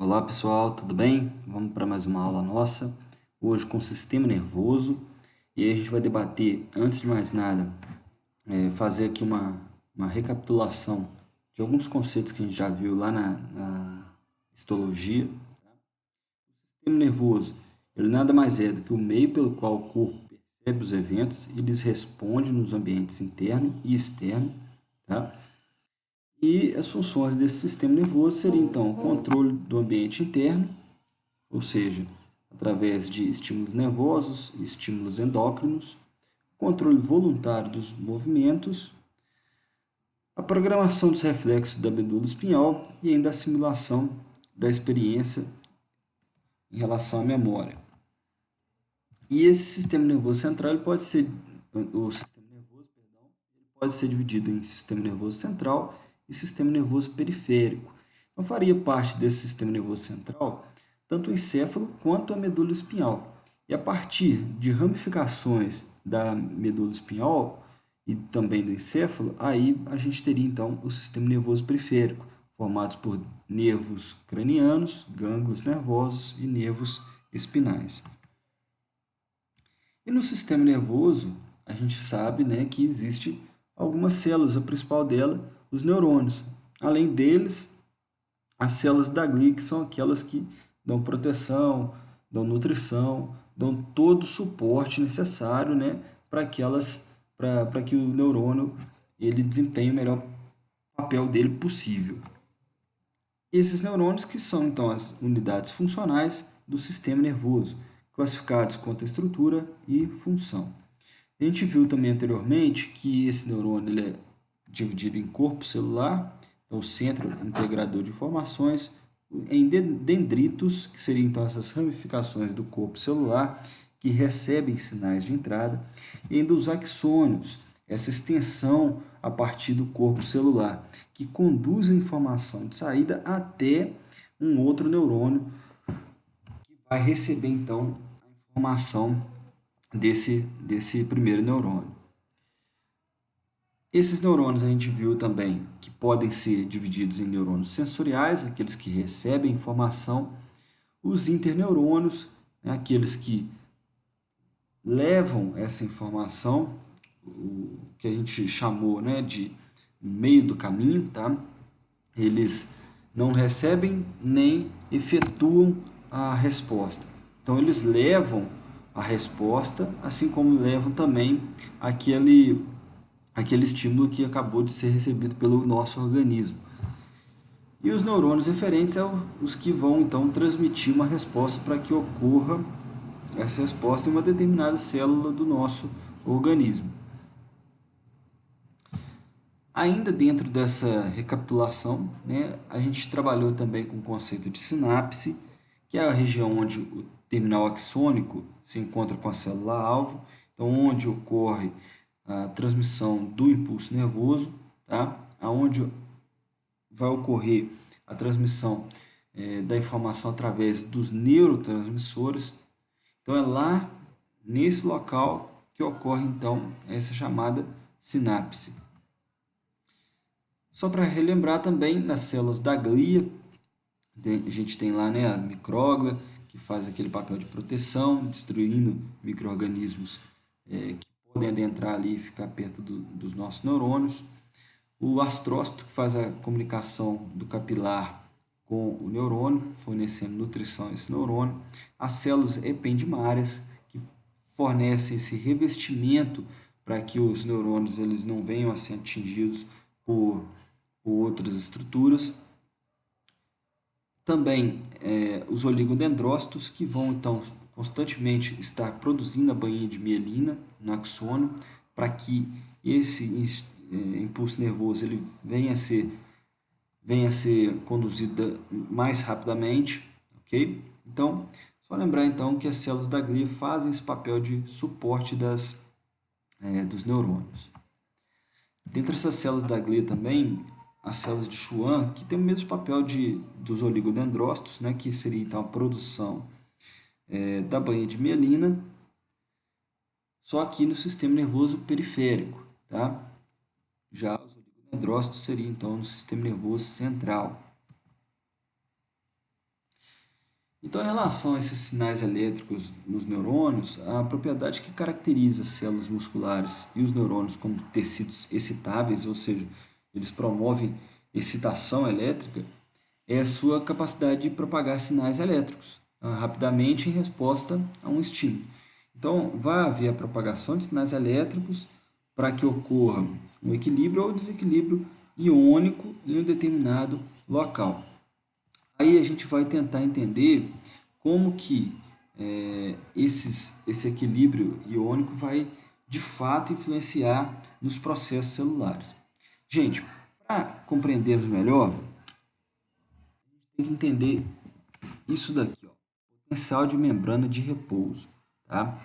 Olá pessoal, tudo bem? Vamos para mais uma aula nossa, hoje com o sistema nervoso. E aí a gente vai debater, antes de mais nada, fazer aqui uma recapitulação de alguns conceitos que a gente já viu lá na histologia. O sistema nervoso, ele nada mais é do que o meio pelo qual o corpo percebe os eventos e lhes responde nos ambientes interno e externo, tá? E as funções desse sistema nervoso seriam, então, o controle do ambiente interno, ou seja, através de estímulos nervosos e estímulos endócrinos, controle voluntário dos movimentos, a programação dos reflexos da medula espinhal e ainda a simulação da experiência em relação à memória. E esse sistema nervoso central ele pode ser o sistema nervoso, perdão, ele pode ser dividido em sistema nervoso central e sistema nervoso periférico. Então faria parte desse sistema nervoso central tanto o encéfalo quanto a medula espinhal. E a partir de ramificações da medula espinhal e também do encéfalo, aí a gente teria então o sistema nervoso periférico, formados por nervos cranianos, gânglios nervosos e nervos espinais. E no sistema nervoso, a gente sabe, né, que existe algumas células, a principal dela, os neurônios. Além deles, as células da glia, que são aquelas que dão proteção, dão nutrição, dão todo o suporte necessário, né, para que o neurônio ele desempenhe o melhor papel dele possível. Esses neurônios que são então as unidades funcionais do sistema nervoso, classificados quanto a estrutura e função. A gente viu também anteriormente que esse neurônio ele é dividido em corpo celular, então o centro integrador de informações, em dendritos, que seriam então essas ramificações do corpo celular que recebem sinais de entrada, e ainda os axônios, essa extensão a partir do corpo celular, que conduz a informação de saída até um outro neurônio que vai receber então a informação desse primeiro neurônio. Esses neurônios a gente viu também que podem ser divididos em neurônios sensoriais, aqueles que recebem informação, os interneurônios, né, aqueles que levam essa informação, o que a gente chamou, né, de meio do caminho, tá? Eles não recebem nem efetuam a resposta. Então, eles levam a resposta, assim como levam também aquele estímulo que acabou de ser recebido pelo nosso organismo. E os neurônios eferentes são os que vão, então, transmitir uma resposta para que ocorra essa resposta em uma determinada célula do nosso organismo. Ainda dentro dessa recapitulação, né, a gente trabalhou também com o conceito de sinapse, que é a região onde o terminal axônico se encontra com a célula-alvo, então onde ocorre a transmissão do impulso nervoso, tá? Onde vai ocorrer a transmissão da informação através dos neurotransmissores. Então é lá, nesse local, que ocorre então essa chamada sinapse. Só para relembrar também, nas células da glia, a gente tem lá, né, a micróglia, que faz aquele papel de proteção, destruindo micro-organismos que podem adentrar ali e ficar perto dos nossos neurônios. O astrócito, que faz a comunicação do capilar com o neurônio, fornecendo nutrição a esse neurônio. As células ependimárias, que fornecem esse revestimento para que os neurônios eles não venham a ser atingidos por outras estruturas. Também os oligodendrócitos, que vão então constantemente estar produzindo a bainha de mielina no axônio, para que esse impulso nervoso ele venha a ser conduzido mais rapidamente, ok? Então, só lembrar então que as células da glia fazem esse papel de suporte dos neurônios. Dentre essas células da glia também, as células de Schwann, que tem o mesmo papel dos oligodendrócitos, né, que seria então a produção da bainha de mielina, só aqui no sistema nervoso periférico, tá? Já os oligodendrócitos seriam então no sistema nervoso central. Então, em relação a esses sinais elétricos nos neurônios, a propriedade que caracteriza as células musculares e os neurônios como tecidos excitáveis, ou seja, eles promovem excitação elétrica, é a sua capacidade de propagar sinais elétricos rapidamente em resposta a um estímulo. Então, vai haver a propagação de sinais elétricos para que ocorra um equilíbrio ou desequilíbrio iônico em um determinado local. Aí a gente vai tentar entender como que esse equilíbrio iônico vai de fato influenciar nos processos celulares. Gente, para compreendermos melhor, tem que entender isso daqui, ó, potencial de membrana de repouso, tá? Para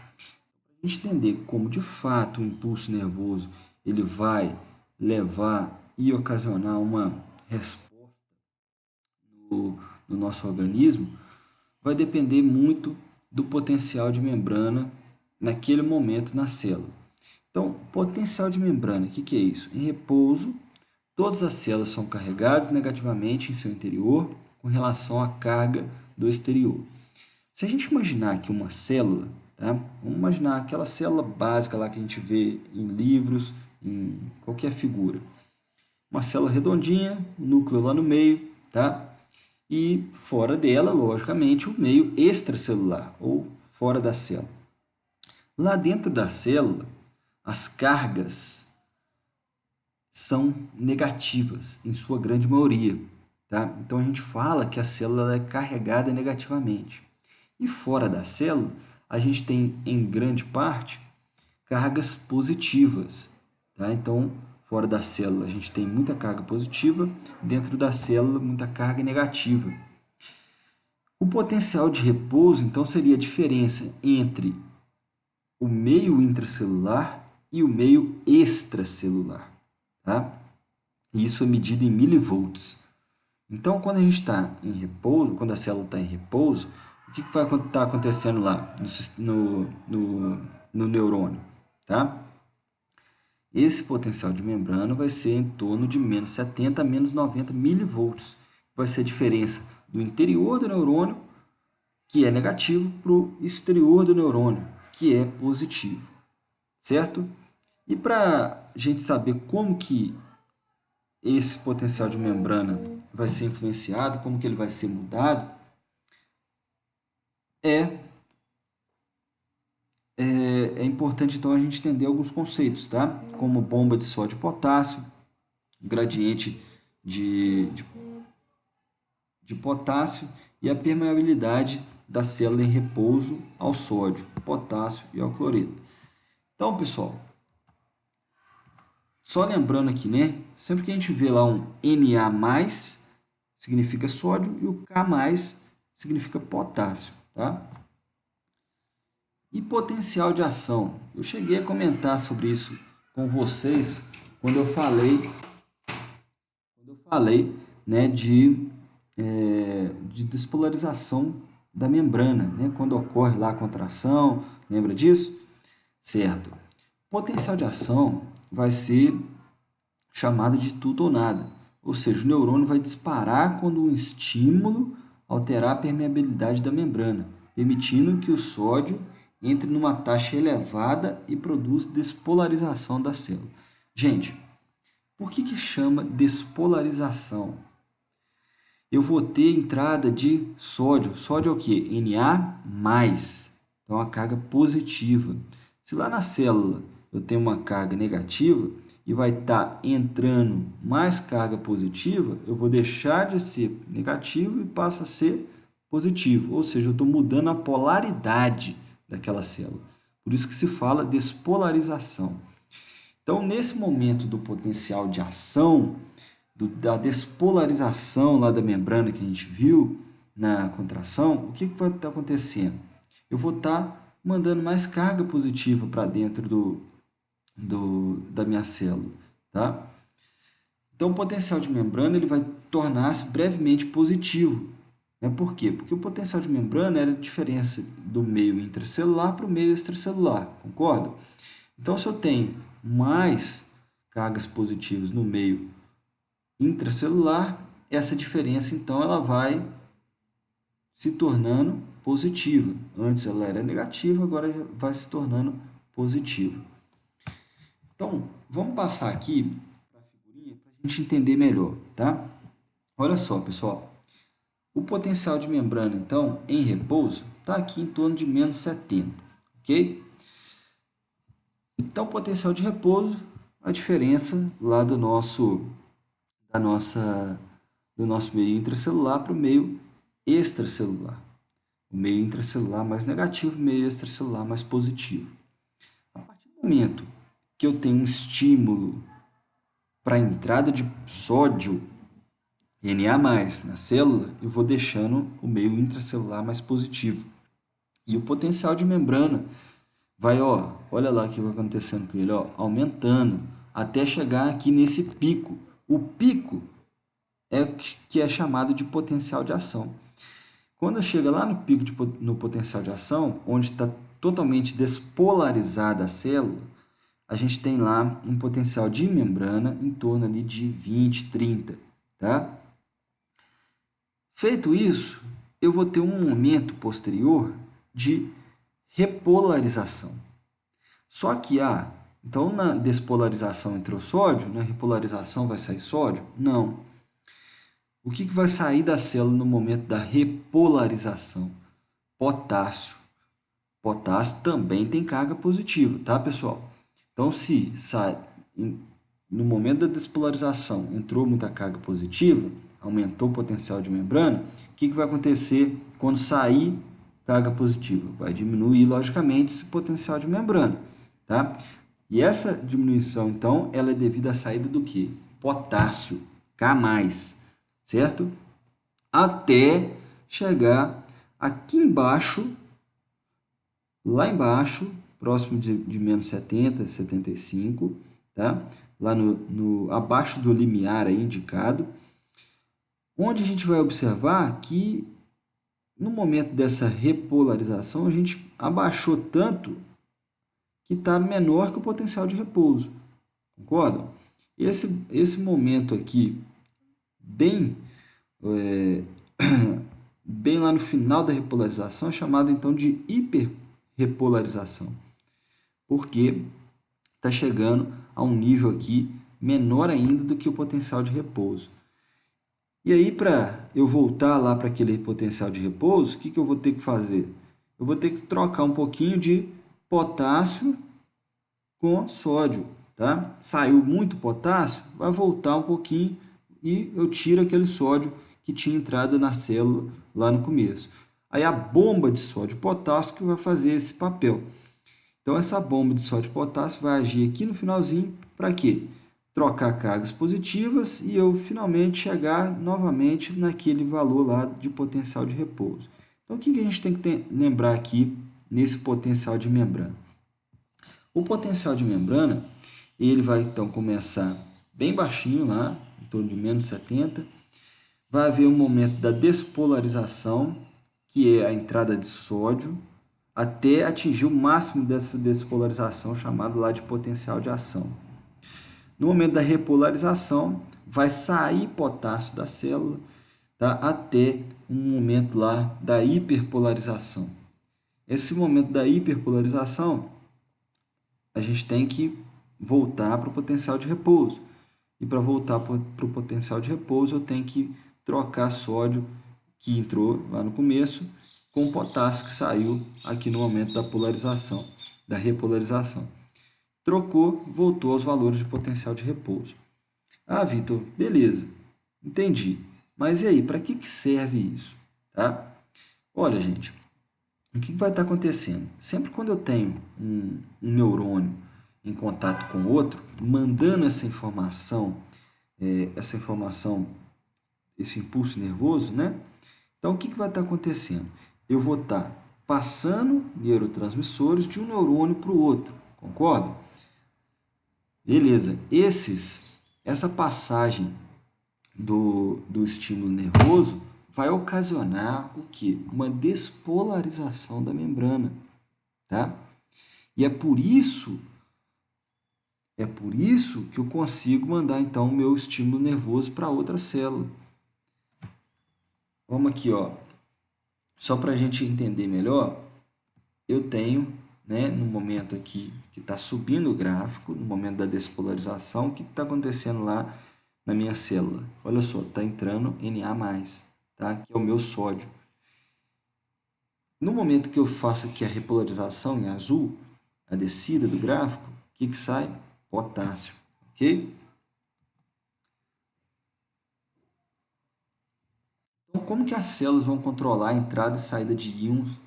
a gente entender como de fato o impulso nervoso ele vai levar e ocasionar uma resposta no nosso organismo, vai depender muito do potencial de membrana naquele momento na célula. Então, potencial de membrana, o que é isso? Em repouso, todas as células são carregadas negativamente em seu interior com relação à carga do exterior. Se a gente imaginar aqui uma célula, tá? Vamos imaginar aquela célula básica lá que a gente vê em livros, em qualquer figura. Uma célula redondinha, núcleo lá no meio, tá? E fora dela, logicamente, o meio extracelular, ou fora da célula. Lá dentro da célula, as cargas são negativas, em sua grande maioria. Tá? Então, a gente fala que a célula é carregada negativamente. E fora da célula, a gente tem, em grande parte, cargas positivas. Tá? Então, fora da célula, a gente tem muita carga positiva, dentro da célula, muita carga negativa. O potencial de repouso, então, seria a diferença entre o meio intracelular e o meio extracelular. Tá? E isso é medido em milivolts. Então, quando a gente está em repouso, quando a célula está em repouso, o que vai estar acontecendo lá no neurônio? Tá? Esse potencial de membrana vai ser em torno de menos 70 a menos 90 milivolts. Vai ser a diferença do interior do neurônio, que é negativo, para o exterior do neurônio, que é positivo. Certo? E para a gente saber como que esse potencial de membrana vai ser influenciado, como que ele vai ser mudado, é importante então a gente entender alguns conceitos, tá? Como bomba de sódio e potássio, gradiente de potássio e a permeabilidade da célula em repouso ao sódio, potássio e ao cloreto. Então, pessoal, só lembrando aqui, né? Sempre que a gente vê lá um Na+, significa sódio, e o K+, significa potássio, tá? E potencial de ação. Eu cheguei a comentar sobre isso com vocês quando eu falei, né, de despolarização da membrana, né? Quando ocorre lá a contração, lembra disso? Certo. Potencial de ação vai ser chamado de tudo ou nada, ou seja, o neurônio vai disparar quando um estímulo alterar a permeabilidade da membrana, permitindo que o sódio entre numa taxa elevada e produza despolarização da célula. Gente, por que chama despolarização? Eu vou ter entrada de sódio. Sódio é o quê? Na+. Então, a carga positiva. Se lá na célula eu tenho uma carga negativa e vai estar entrando mais carga positiva, eu vou deixar de ser negativo e passa a ser positivo. Ou seja, eu estou mudando a polaridade daquela célula. Por isso que se fala despolarização. Então, nesse momento do potencial de ação, da despolarização lá da membrana que a gente viu na contração, o que vai estar acontecendo? Eu vou estar mandando mais carga positiva para dentro da minha célula. Tá? Então, o potencial de membrana ele vai tornar-se brevemente positivo. Por quê? Porque o potencial de membrana era a diferença do meio intracelular para o meio extracelular, concorda? Então, se eu tenho mais cargas positivas no meio intracelular, essa diferença, então, ela vai se tornando positiva. Antes ela era negativa, agora vai se tornando positiva. Então, vamos passar aqui para a figurinha para a gente entender melhor, tá? Olha só, pessoal. O potencial de membrana, então, em repouso, está aqui em torno de menos 70, ok? Então, o potencial de repouso, a diferença lá do nosso meio intracelular para o meio extracelular. O meio intracelular mais negativo, o meio extracelular mais positivo. A partir do momento que eu tenho um estímulo para a entrada de sódio, Na+, na célula, eu vou deixando o meio intracelular mais positivo. E o potencial de membrana vai, olha lá o que vai acontecendo com ele, aumentando, até chegar aqui nesse pico. O pico é que é chamado de potencial de ação. Quando chega lá no pico no potencial de ação, onde está totalmente despolarizada a célula, a gente tem lá um potencial de membrana em torno ali de 20, 30, tá? Feito isso, eu vou ter um momento posterior de repolarização. Só que então na despolarização entrou sódio, na repolarização vai sair sódio? Não. O que vai sair da célula no momento da repolarização? Potássio. Potássio também tem carga positiva, tá, pessoal? Então, se sai no momento da despolarização entrou muita carga positiva, aumentou o potencial de membrana, o que vai acontecer quando sair carga positiva? Vai diminuir, logicamente, esse potencial de membrana, tá? E essa diminuição, então, ela é devido à saída do quê? Potássio, K+, certo? Até chegar aqui embaixo, lá embaixo, próximo de menos 70, 75, tá? Lá abaixo do limiar aí indicado, onde a gente vai observar que no momento dessa repolarização a gente abaixou tanto que está menor que o potencial de repouso, concordam? Esse momento aqui, bem lá no final da repolarização, é chamado então de hiperrepolarização, porque está chegando a um nível aqui menor ainda do que o potencial de repouso. E aí, para eu voltar lá para aquele potencial de repouso, o que eu vou ter que fazer? Eu vou ter que trocar um pouquinho de potássio com sódio, tá? Saiu muito potássio, vai voltar um pouquinho e eu tiro aquele sódio que tinha entrado na célula lá no começo. Aí a bomba de sódio e potássio que vai fazer esse papel. Então, essa bomba de sódio e potássio vai agir aqui no finalzinho para quê? Trocar cargas positivas e eu finalmente chegar novamente naquele valor lá de potencial de repouso. Então, o que a gente tem que lembrar aqui nesse potencial de membrana? O potencial de membrana, ele vai então começar bem baixinho lá, em torno de menos 70. Vai haver um momento da despolarização, que é a entrada de sódio, até atingir o máximo dessa despolarização, chamado lá de potencial de ação. No momento da repolarização, vai sair potássio da célula, tá? Até um momento lá da hiperpolarização. Esse momento da hiperpolarização, a gente tem que voltar para o potencial de repouso. E para voltar para o potencial de repouso, eu tenho que trocar sódio que entrou lá no começo com o potássio que saiu aqui no momento da polarização, da repolarização. Trocou, voltou aos valores de potencial de repouso. Vitor, beleza, entendi. Mas e aí, para que serve isso? Tá? Olha, gente, o que vai estar acontecendo? Sempre quando eu tenho um neurônio em contato com outro, mandando essa informação, esse impulso nervoso, né? Então, o que vai estar acontecendo? Eu vou estar passando neurotransmissores de um neurônio para o outro, concorda? Beleza, essa passagem do estímulo nervoso vai ocasionar o quê? Uma despolarização da membrana, tá? E é por isso que eu consigo mandar então o meu estímulo nervoso para outra célula. Vamos aqui, Só para a gente entender melhor, eu tenho, né, no momento aqui que está subindo o gráfico, no momento da despolarização, o que está acontecendo lá na minha célula? Olha só, está entrando Na+, tá? Que é o meu sódio. No momento que eu faço aqui a repolarização em azul, a descida do gráfico, o que sai? Potássio, ok? Então, como que as células vão controlar a entrada e saída de íons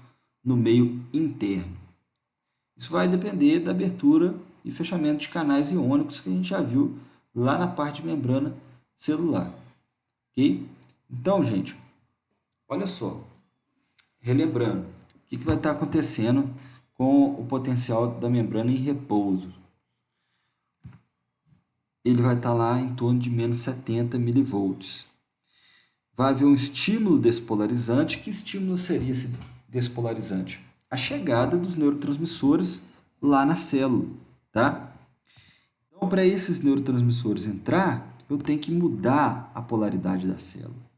no meio interno? Isso vai depender da abertura e fechamento de canais iônicos que a gente já viu lá na parte de membrana celular, ok? Então, gente, olha só, relembrando, o que vai estar acontecendo com o potencial da membrana em repouso? Ele vai estar lá em torno de menos 70 milivolts. Vai haver um estímulo despolarizante. Que estímulo seria esse despolarizante? A chegada dos neurotransmissores lá na célula, tá? Então, para esses neurotransmissores entrar, eu tenho que mudar a polaridade da célula.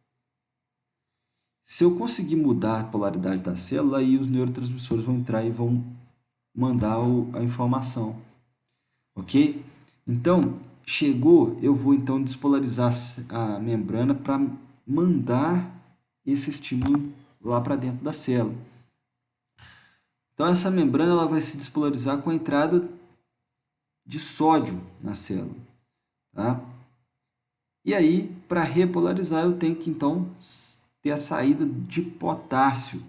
Se eu conseguir mudar a polaridade da célula, aí os neurotransmissores vão entrar e vão mandar a informação, ok? Então, chegou, eu vou então despolarizar a membrana para mandar esse estímulo lá para dentro da célula. Então, essa membrana ela vai se despolarizar com a entrada de sódio na célula, tá? E aí, para repolarizar, eu tenho que então ter a saída de potássio.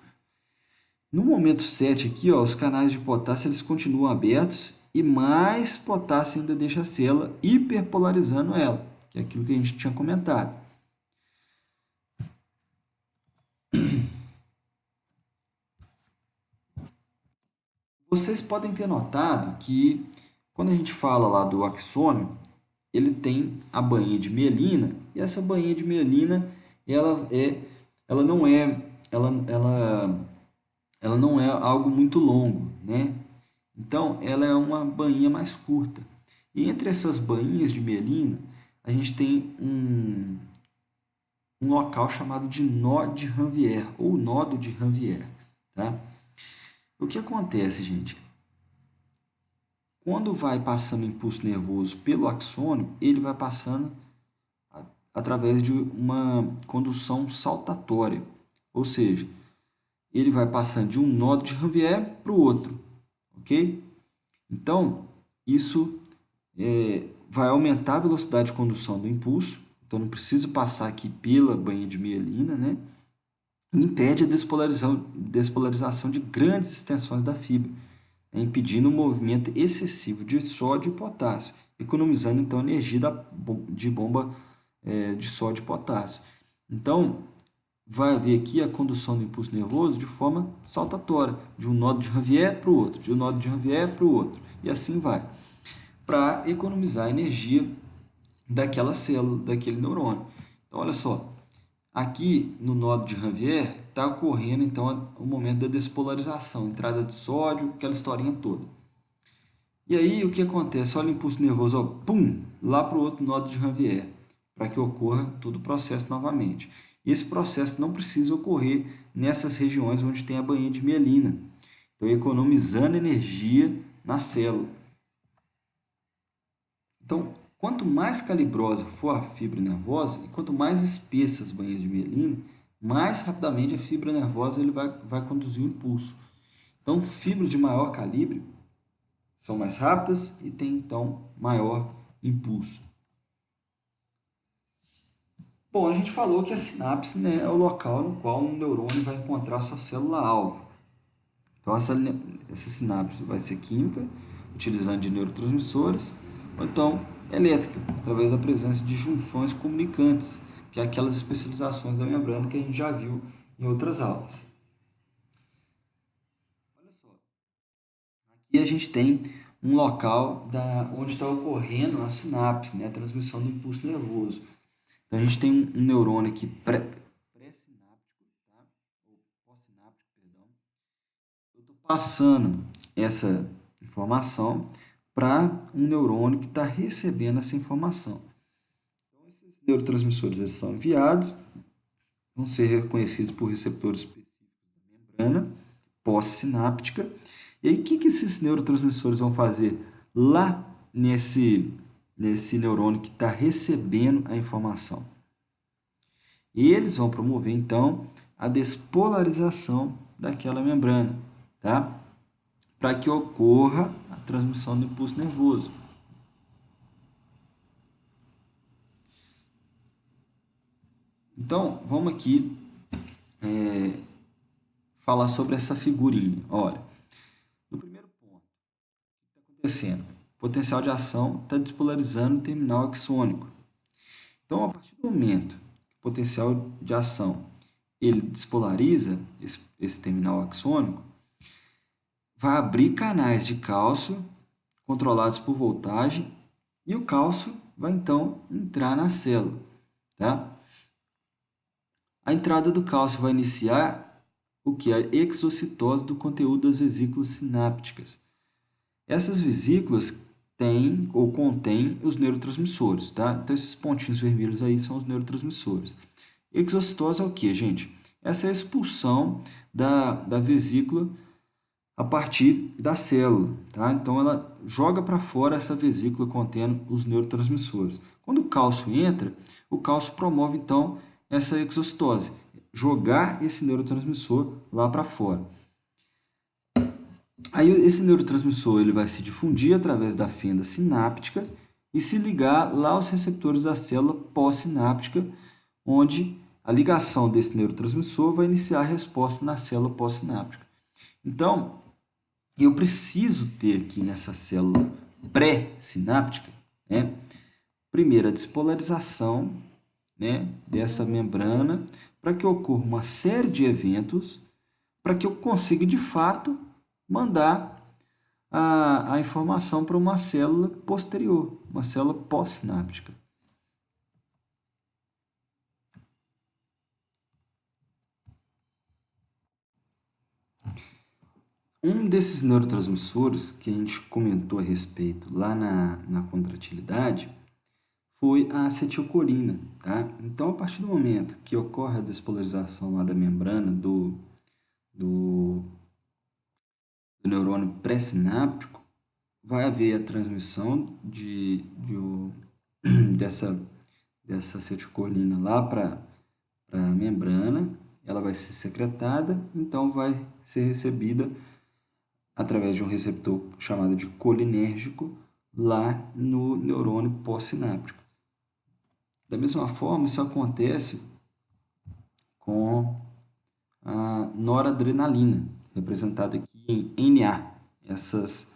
No momento 7 aqui, ó, os canais de potássio eles continuam abertos e mais potássio ainda deixa a célula hiperpolarizando ela, que é aquilo que a gente tinha comentado. Vocês podem ter notado que quando a gente fala lá do axônio, ele tem a bainha de mielina e essa bainha de mielina ela não é ela não é algo muito longo, né? Então, ela é uma bainha mais curta. E entre essas bainhas de mielina, a gente tem um local chamado de nó de Ranvier, ou nodo de Ranvier, tá? O que acontece, gente? Quando vai passando impulso nervoso pelo axônio, ele vai passando através de uma condução saltatória, ou seja, ele vai passando de um nodo de Ranvier para o outro, ok? Então, isso vai aumentar a velocidade de condução do impulso, então não precisa passar aqui pela bainha de mielina, né? Impede a despolarização de grandes extensões da fibra, né? Impedindo o movimento excessivo de sódio e potássio, economizando então energia de bomba de sódio e potássio. Então, vai haver aqui a condução do impulso nervoso de forma saltatória, de um nodo de Ranvier para o outro, de um nodo de Ranvier para o outro, e assim vai, para economizar a energia daquela célula, daquele neurônio. Então, olha só, aqui no nodo de Ranvier está ocorrendo então o momento da despolarização, entrada de sódio, aquela historinha toda. E aí o que acontece? Olha o impulso nervoso, ó, pum, lá para o outro nodo de Ranvier, para que ocorra todo o processo novamente. E esse processo não precisa ocorrer nessas regiões onde tem a bainha de mielina. Então, economizando energia na célula. Então, quanto mais calibrosa for a fibra nervosa e quanto mais espessas as banhas de mielina, mais rapidamente a fibra nervosa ele vai conduzir o impulso. Então, fibras de maior calibre são mais rápidas e têm, então, maior impulso. Bom, a gente falou que a sinapse, né, é o local no qual um neurônio vai encontrar sua célula-alvo. Então, essa sinapse vai ser química, utilizando de neurotransmissores, ou então elétrica, através da presença de junções comunicantes, que é aquelas especializações da membrana que a gente já viu em outras aulas. Olha só, aqui a gente tem um local onde está ocorrendo a sinapse, né, a transmissão do impulso nervoso. Então, a gente tem um neurônio aqui pré-sináptico, tá? Ou pós-sináptico, perdão. Eu estou passando essa informação para um neurônio que está recebendo essa informação. Então, esses neurotransmissores eles são enviados, vão ser reconhecidos por receptores específicos pós-sináptica. E aí, o que esses neurotransmissores vão fazer lá nesse neurônio que está recebendo a informação? E eles vão promover, então, a despolarização daquela membrana, tá? Para que ocorra a transmissão do impulso nervoso. Então, vamos aqui falar sobre essa figurinha. Olha, no primeiro ponto, o que está acontecendo? O potencial de ação está despolarizando o terminal axônico. Então, a partir do momento que o potencial de ação ele despolariza esse terminal axônico, vai abrir canais de cálcio controlados por voltagem e o cálcio vai então entrar na célula, tá? A entrada do cálcio vai iniciar o que? A exocitose do conteúdo das vesículas sinápticas. Essas vesículas têm ou contêm os neurotransmissores, tá? Então, esses pontinhos vermelhos aí são os neurotransmissores. Exocitose é o que, gente? Essa é a expulsão da vesícula a partir da célula, tá? Então, ela joga para fora essa vesícula contendo os neurotransmissores. Quando o cálcio entra, o cálcio promove, então, essa exocitose, jogar esse neurotransmissor lá para fora. Aí esse neurotransmissor ele vai se difundir através da fenda sináptica e se ligar lá aos receptores da célula pós-sináptica, onde a ligação desse neurotransmissor vai iniciar a resposta na célula pós-sináptica. Então, eu preciso ter aqui nessa célula pré-sináptica, né, primeiro a despolarização, né, dessa membrana, para que ocorra uma série de eventos, para que eu consiga, de fato, mandar a informação para uma célula posterior, uma célula pós-sináptica. Um desses neurotransmissores que a gente comentou a respeito lá na contratilidade foi a acetilcolina, tá? Então, a partir do momento que ocorre a despolarização lá da membrana do neurônio pré-sináptico, vai haver a transmissão dessa acetilcolina lá para a membrana, ela vai ser secretada, então vai ser recebida através de um receptor chamado de colinérgico lá no neurônio pós-sináptico. Da mesma forma, isso acontece com a noradrenalina, representada aqui em NA, esse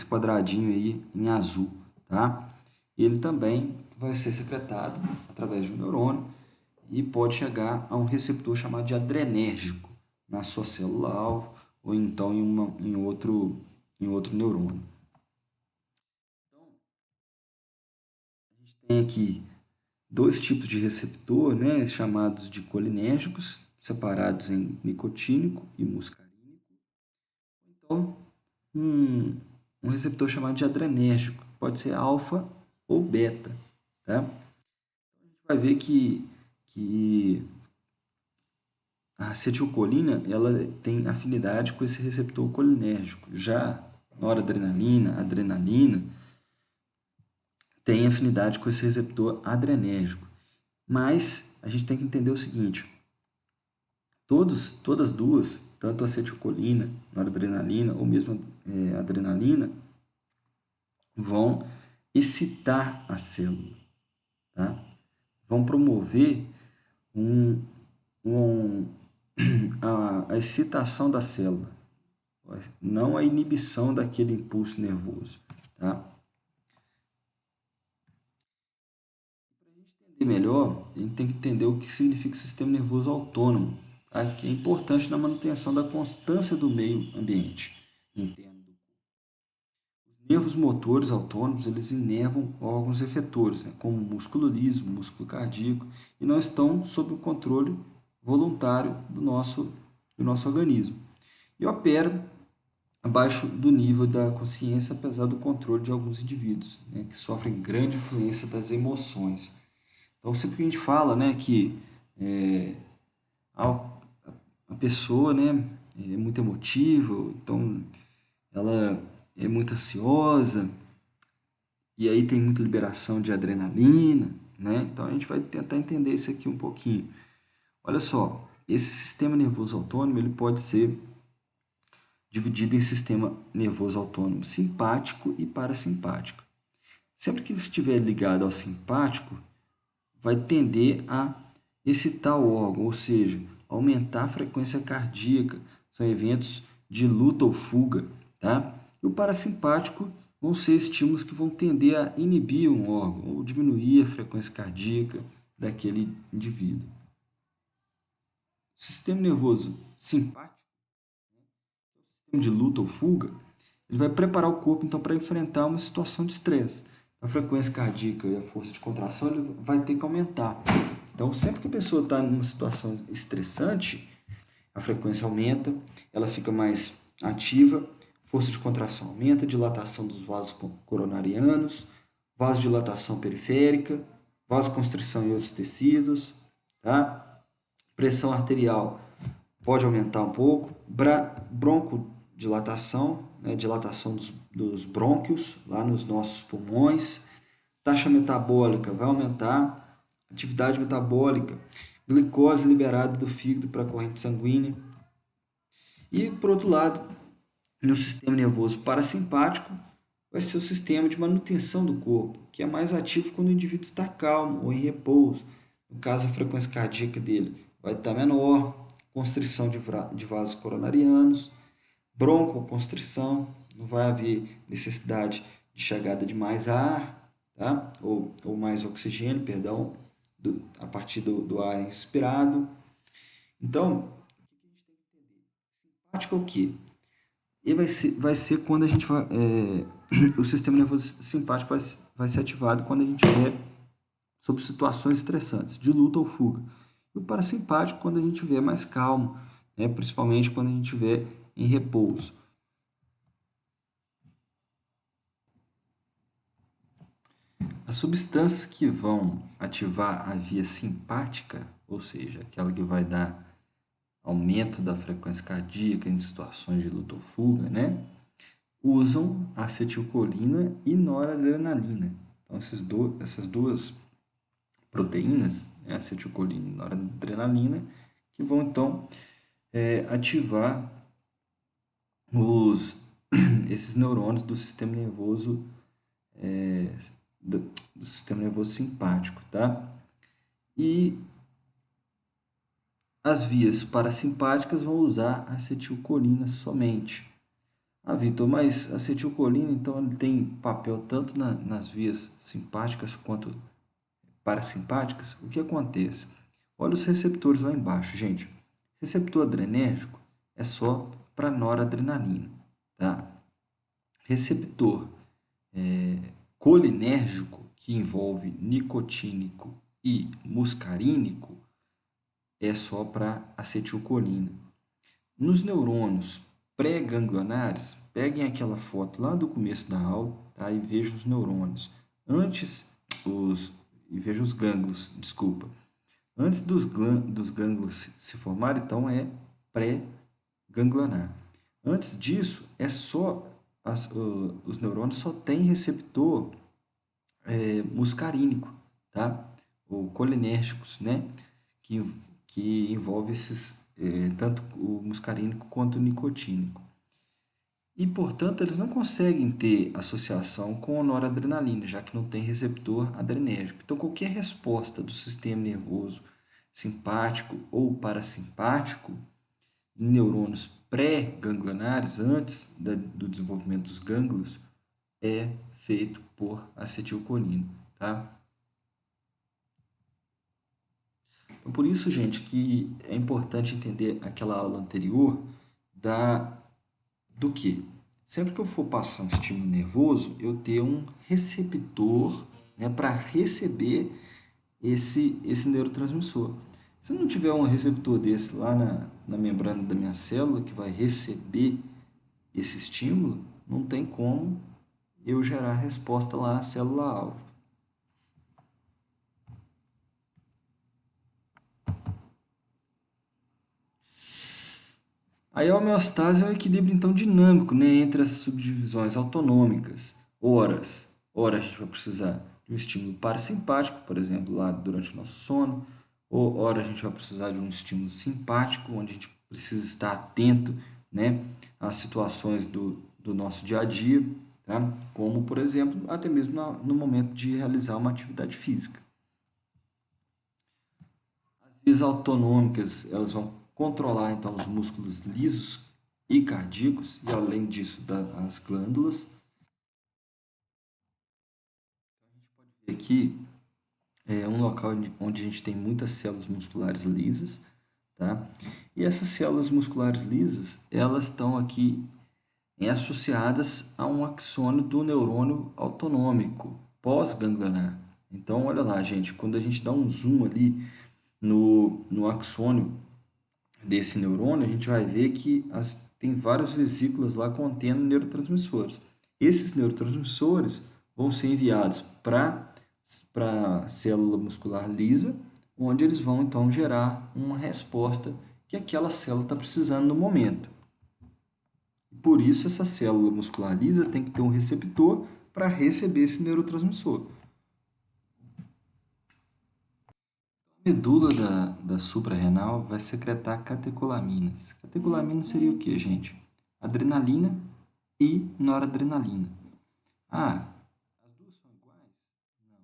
quadradinho aí em azul, tá? Ele também vai ser secretado através de um neurônio e pode chegar a um receptor chamado de adrenérgico na sua célula-alvo ou então em outro neurônio. Então, a gente tem aqui dois tipos de receptor, né, chamados de colinérgicos, separados em nicotínico e muscarínico. Então, um receptor chamado de adrenérgico, pode ser alfa ou beta, tá? A gente vai ver que a acetilcolina ela tem afinidade com esse receptor colinérgico. Já noradrenalina, adrenalina, tem afinidade com esse receptor adrenérgico. Mas a gente tem que entender o seguinte, todas duas, tanto a acetilcolina, noradrenalina ou mesmo adrenalina, vão excitar a célula, tá? Vão promover a excitação da célula, não a inibição daquele impulso nervoso, tá? Para a gente entender melhor, a gente tem que entender o que significa sistema nervoso autônomo, tá? Que é importante na manutenção da constância do meio ambiente interno. Os nervos motores autônomos, eles inervam órgãos efetores, né, como o músculo liso, o músculo cardíaco, e não estão sob o controle voluntário do nosso organismo. E operam abaixo do nível da consciência, apesar do controle de alguns indivíduos, né, que sofrem grande influência das emoções. Então, sempre que a gente fala, né, que a pessoa, né, é muito emotiva, então ela é muito ansiosa, e aí tem muita liberação de adrenalina, né? Então a gente vai tentar entender isso aqui um pouquinho. Olha só, esse sistema nervoso autônomo ele pode ser dividido em sistema nervoso autônomo simpático e parasimpático. Sempre que estiver ligado ao simpático, vai tender a excitar o órgão, ou seja, aumentar a frequência cardíaca. São eventos de luta ou fuga, tá? E o parasimpático vão ser estímulos que vão tender a inibir um órgão ou diminuir a frequência cardíaca daquele indivíduo. O sistema nervoso simpático, de luta ou fuga, ele vai preparar o corpo então para enfrentar uma situação de estresse. A frequência cardíaca e a força de contração ele vai ter que aumentar. Então, sempre que a pessoa está numa situação estressante, a frequência aumenta, ela fica mais ativa, força de contração aumenta, dilatação dos vasos coronarianos, vasodilatação periférica, vasoconstrição em outros tecidos, tá? Pressão arterial pode aumentar um pouco, broncodilatação, né, dilatação dos brônquios lá nos nossos pulmões, taxa metabólica vai aumentar, atividade metabólica, glicose liberada do fígado para a corrente sanguínea. E, por outro lado, no sistema nervoso parasimpático, vai ser o sistema de manutenção do corpo, que é mais ativo quando o indivíduo está calmo ou em repouso. No caso, a frequência cardíaca dele vai estar menor, constrição de vasos coronarianos, broncoconstrição, não vai haver necessidade de chegada de mais ar, tá? ou mais oxigênio, perdão, a partir do ar inspirado. Então, simpático é o quê? E vai ser quando a gente vai. O sistema nervoso simpático vai ser ativado quando a gente estiver sob situações estressantes, de luta ou fuga. E o parasimpático quando a gente estiver mais calmo, né? Principalmente quando a gente estiver em repouso. As substâncias que vão ativar a via simpática, ou seja, aquela que vai dar aumento da frequência cardíaca em situações de luta ou fuga, né? Usam acetilcolina e noradrenalina. Então, essas duas proteínas, né, acetilcolina e noradrenalina, que vão então ativar esses neurônios do sistema nervoso do sistema nervoso simpático, tá? E as vias parasimpáticas vão usar acetilcolina somente. Ah, Vitor, mas a acetilcolina, então, ele tem papel tanto nas vias simpáticas quanto parasimpáticas? O que acontece? Olha os receptores lá embaixo, gente. Receptor adrenérgico é só para noradrenalina, tá? Receptor colinérgico, que envolve nicotínico e muscarínico, é só para acetilcolina. Nos neurônios pré-ganglionares, peguem aquela foto lá do começo da aula, tá? E vejam os neurônios. E vejam os gânglios, desculpa. Antes dos gânglios se formarem, então é pré-ganglionar. Antes disso, é só os neurônios só têm receptor muscarínico, tá? Ou colinérgicos, né? Que envolve tanto o muscarínico quanto o nicotínico. E, portanto, eles não conseguem ter associação com a noradrenalina, já que não tem receptor adrenérgico. Então, qualquer resposta do sistema nervoso simpático ou parasimpático em neurônios pré-ganglionares, antes do desenvolvimento dos gânglios, é feito por acetilcolina, tá? Então, por isso, gente, que é importante entender aquela aula anterior do que? Sempre que eu for passar um estímulo nervoso, eu ter um receptor, né, para receber esse neurotransmissor. Se eu não tiver um receptor desse lá na membrana da minha célula, que vai receber esse estímulo, não tem como eu gerar resposta lá na célula-alvo. Aí a homeostase é um equilíbrio então dinâmico, né, entre as subdivisões autonômicas. Ora a gente vai precisar de um estímulo parasimpático, por exemplo, lá durante o nosso sono, ou ora a gente vai precisar de um estímulo simpático, onde a gente precisa estar atento, né, às situações do nosso dia a dia, tá? Como, por exemplo, até mesmo no momento de realizar uma atividade física. As vias autonômicas, elas vão controlar então os músculos lisos e cardíacos, e além disso, as glândulas. Aqui é um local onde a gente tem muitas células musculares lisas, tá? E essas células musculares lisas, elas estão aqui associadas a um axônio do neurônio autonômico pós-ganglionar. Então, olha lá, gente, quando a gente dá um zoom ali no axônio desse neurônio, a gente vai ver que tem várias vesículas lá contendo neurotransmissores. Esses neurotransmissores vão ser enviados para a célula muscular lisa, onde eles vão então gerar uma resposta que aquela célula está precisando no momento. Por isso, essa célula muscular lisa tem que ter um receptor para receber esse neurotransmissor. A medula da suprarrenal vai secretar catecolaminas. Catecolaminas seria o que, gente? Adrenalina e noradrenalina. Ah, as duas são iguais? Não,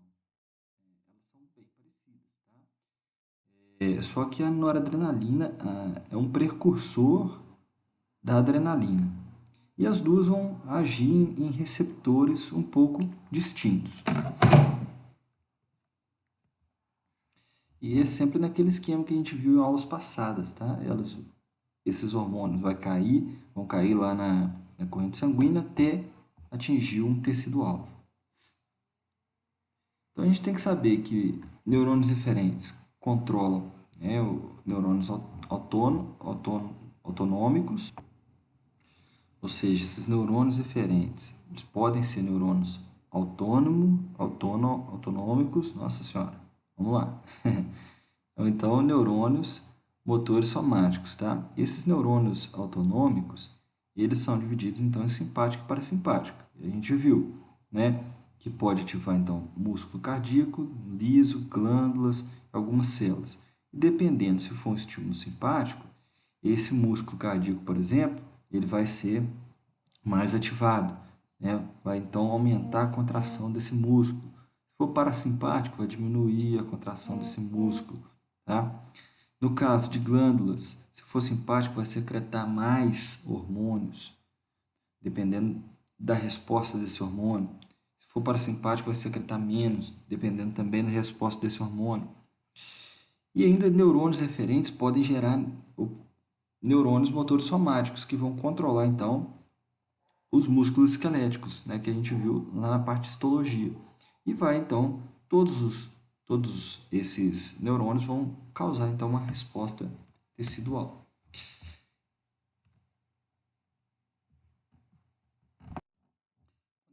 elas são bem parecidas, tá? Só que a noradrenalina é um precursor da adrenalina. E as duas vão agir em receptores um pouco distintos. E é sempre naquele esquema que a gente viu em aulas passadas, tá? Esses hormônios vão cair lá na corrente sanguínea até atingir um tecido-alvo. Então a gente tem que saber que neurônios diferentes controlam, né, neurônios autonômicos, ou seja, esses neurônios diferentes eles podem ser neurônios autonômicos, nossa senhora, vamos lá. Ou então neurônios motores somáticos, tá? Esses neurônios autonômicos, eles são divididos então em simpático e parasimpático. E a gente viu, né, que pode ativar então músculo cardíaco, liso, glândulas, algumas células. E dependendo se for um estímulo simpático, esse músculo cardíaco, por exemplo, ele vai ser mais ativado, né? Vai então aumentar a contração desse músculo. Se for parasimpático, vai diminuir a contração desse músculo, tá? No caso de glândulas, se for simpático, vai secretar mais hormônios, dependendo da resposta desse hormônio. Se for parasimpático, vai secretar menos, dependendo também da resposta desse hormônio. E ainda neurônios referentes podem gerar neurônios motores somáticos, que vão controlar, então, os músculos esqueléticos, né, que a gente viu lá na parte de histologia. E vai, então, todos esses neurônios vão causar, então, uma resposta tecidual. Quando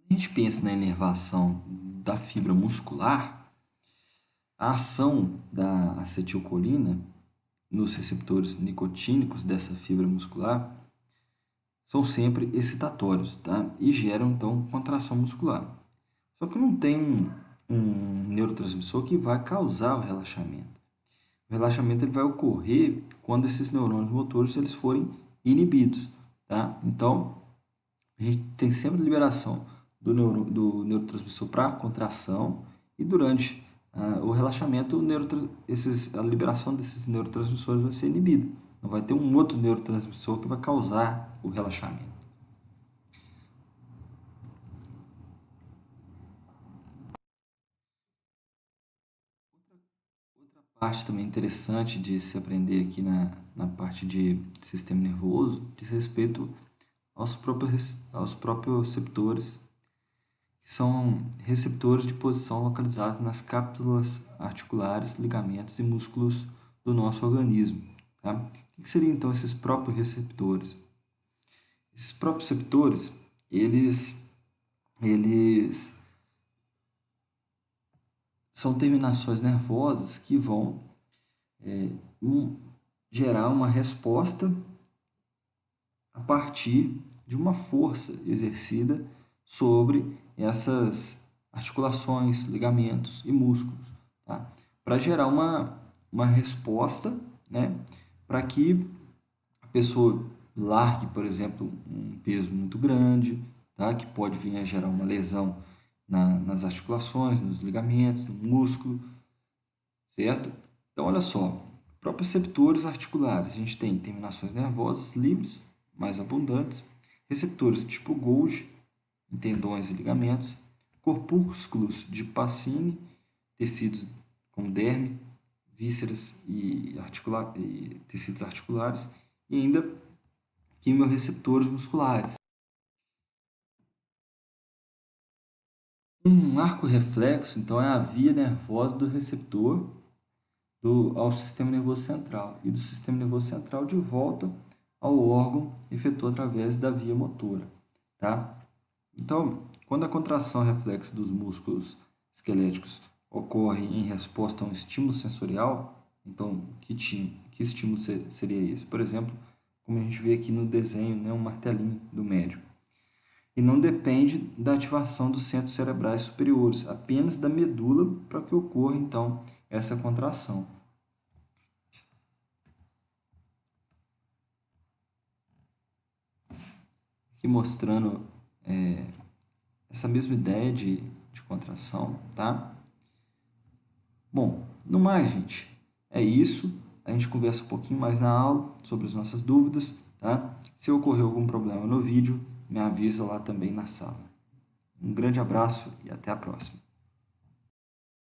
a gente pensa na inervação da fibra muscular, a ação da acetilcolina nos receptores nicotínicos dessa fibra muscular são sempre excitatórios, tá? E geram, então, contração muscular. Só que não tem um neurotransmissor que vai causar o relaxamento. O relaxamento ele vai ocorrer quando esses neurônios motores eles forem inibidos, tá? Então, a gente tem sempre a liberação do neurotransmissor para contração e durante o relaxamento, a liberação desses neurotransmissores vai ser inibida. Não vai ter um outro neurotransmissor que vai causar o relaxamento. Outra parte também interessante de se aprender aqui na parte de sistema nervoso diz respeito aos próprios receptores, que são receptores de posição localizados nas cápsulas articulares, ligamentos e músculos do nosso organismo. Tá? O que seriam então esses próprios receptores? Esses próprios receptores, eles são terminações nervosas que vão gerar uma resposta a partir de uma força exercida sobre essas articulações, ligamentos e músculos, tá? Para gerar uma resposta, né? Para que a pessoa largue, por exemplo, um peso muito grande, tá? Que pode vir a gerar uma lesão nas articulações, nos ligamentos, no músculo, certo? Então, olha só, proprioceptores articulares, a gente tem terminações nervosas livres, mais abundantes, receptores tipo Golgi, em tendões e ligamentos, corpúsculos de Pacini, tecidos como derme, vísceras e tecidos articulares, e ainda quimiorreceptores musculares. Um arco reflexo, então, é a via nervosa do receptor ao sistema nervoso central e do sistema nervoso central de volta ao órgão efetuado através da via motora, tá? Então, quando a contração reflexa dos músculos esqueléticos ocorre em resposta a um estímulo sensorial, então, que estímulo seria esse? Por exemplo, como a gente vê aqui no desenho, né, um martelinho do médico. E não depende da ativação dos centros cerebrais superiores, apenas da medula para que ocorra, então, essa contração. Aqui mostrando essa mesma ideia de contração, tá? Bom, no mais, gente, é isso. A gente conversa um pouquinho mais na aula sobre as nossas dúvidas, tá? Se ocorreu algum problema no vídeo, me avisa lá também na sala. Um grande abraço e até a próxima.